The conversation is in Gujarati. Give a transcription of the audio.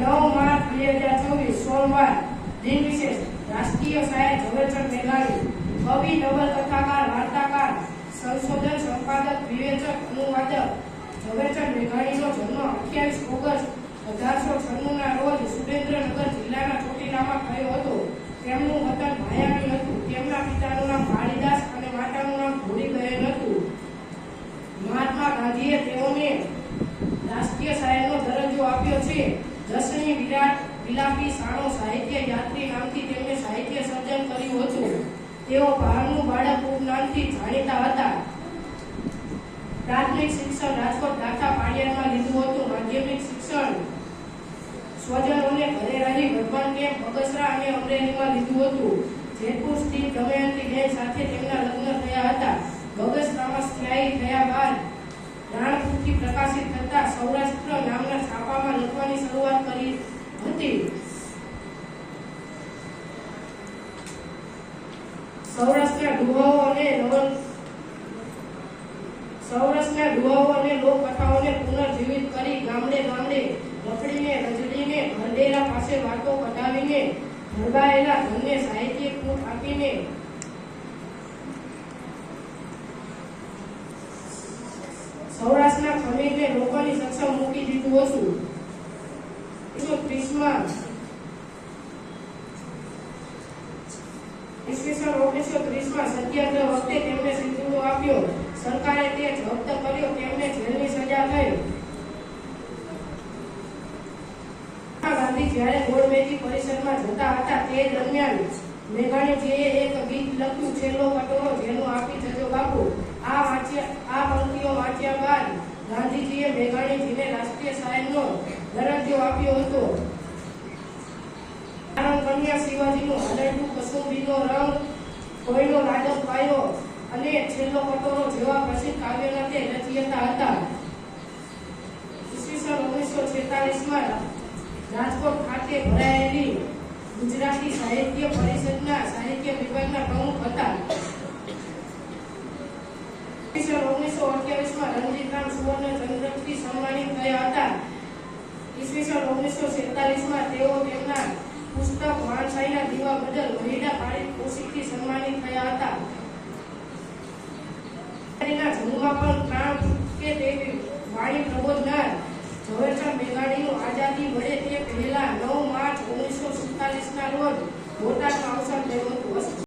9 માર્ચ 2024 સોમવાર દિન વિશેષ રાષ્ટ્રીય શાયર ઝવેરચંદ મેઘાણી કવિ નવલકથાકાર વાર્તાકાર સંશોધન સંપાદક વિવેચક અનુવાદક ઝવેરચંદ મેઘાણીનો જન્મ 28 ઓગસ્ટ 1896 ના રોજ સુરેન્દ્રનગર જિલ્લાના ચોટીલામાં થયો હતો. તેમનું વતન ભાયાણી હતું. તેમના પિતાનું નામ કાળીદાસ અને માતાનું નામ ભોળીબહેન હતું. મહાત્મા ગાંધીએ તેઓને રાષ્ટ્રીય શાયરનો દરજ્જો આપ્યો છે. જસણી વિરાટ વિલાપી સાણો સાહિત્ય યાત્રી નામથી તેમને સાહિત્ય સર્જન કર્યું હતું. તેઓ બહારનું બાળક ઉપનામથી જાણીતા હતા. પ્રાથમિક શિક્ષણ રાજકોટ દાખા પાડિયામાં લીધું હતું. માધ્યમિક શિક્ષણ સ્વજનોને ઘરે રહી વર્ધમાન કેમ્પ બગસરા અને અમરેલીમાં લીધું હતું. જેતપુર સ્થિત દમયંતીબેન સાથે તેમના લગ્ન થયા હતા. બગસરામાં સ્થાયી થયા બાદ રાણપુરથી પ્રકાશિત થતા સૌરાષ્ટ્ર નામના છાપામાં લખવાની શરૂઆત કરી હતી. સૌરાષ્ટ્રના દુહાઓ અને લોકકથાઓને પુનર્જીવિત કરી ગામડે ગામડે રખડીને રજડીને ઢંઢેરા પાસે વાતો કઢાવીને ભરબાયેલા ધનને સાહિત્યિક રૂપ આપીને સૌરાષ્ટ્રના ખમીરને લોકોની સક્ષમ મૂકી દીધું હતું. 1930માં સત્યાગ્રહ વખતે તેમને સિંધુડો આપ્યો. સરકારે તે જપ્ત કર્યો. તેમને જેલની સજા થઈ. ગાંધી જ્યારે ગોળમેજી પરિષદમાં જતા હતા તે દરમિયાન મેઘાણીજીએ એક ગીત લખ્યું, છેલ્લો કટોરો જેનું આપી જજો બાપુ. આ પંક્તિઓ વાંચ્યા બાદ ગાંધીજીએ મેઘાણીજીને રાષ્ટ્રીય શાયરનો દરજ્જો આપ્યો હતો. કન્યા શિવાજીનું હાલરડું, કસુંબીનો રંગ, કોઈનો લાડક પાયો અને છેલ્લો કટોરો જેવા પ્રસિદ્ધ કાવ્યોના તે રચયિતા હતા. ઈસવીસન 1946માં રાજકોટ ખાતે ભરાયેલી ગુજરાતી સાહિત્ય પરિષદના સાહિત્ય વિભાગના પ્રમુખ હતા. 1928માં રણજીતરામ સુવર્ણ ચંદ્રકથી સન્માનિત થયા હતા. ઈસવીસન 1947માં તેઓ તેમના પુસ્તક વાણસાઈના દીવા બદલ મહિલા પારિતોષિકથી સન્માનિત થયા હતા. જન્મમાં પણ પ્રાણ કે તેવી વાણી પ્રબોધનાર ઝવેરચંદ મેઘાણીનું આઝાદી મળે તે પહેલા 9 માર્ચ 1947ના રોજ બોટાદમાં અવસાન થયું હતું.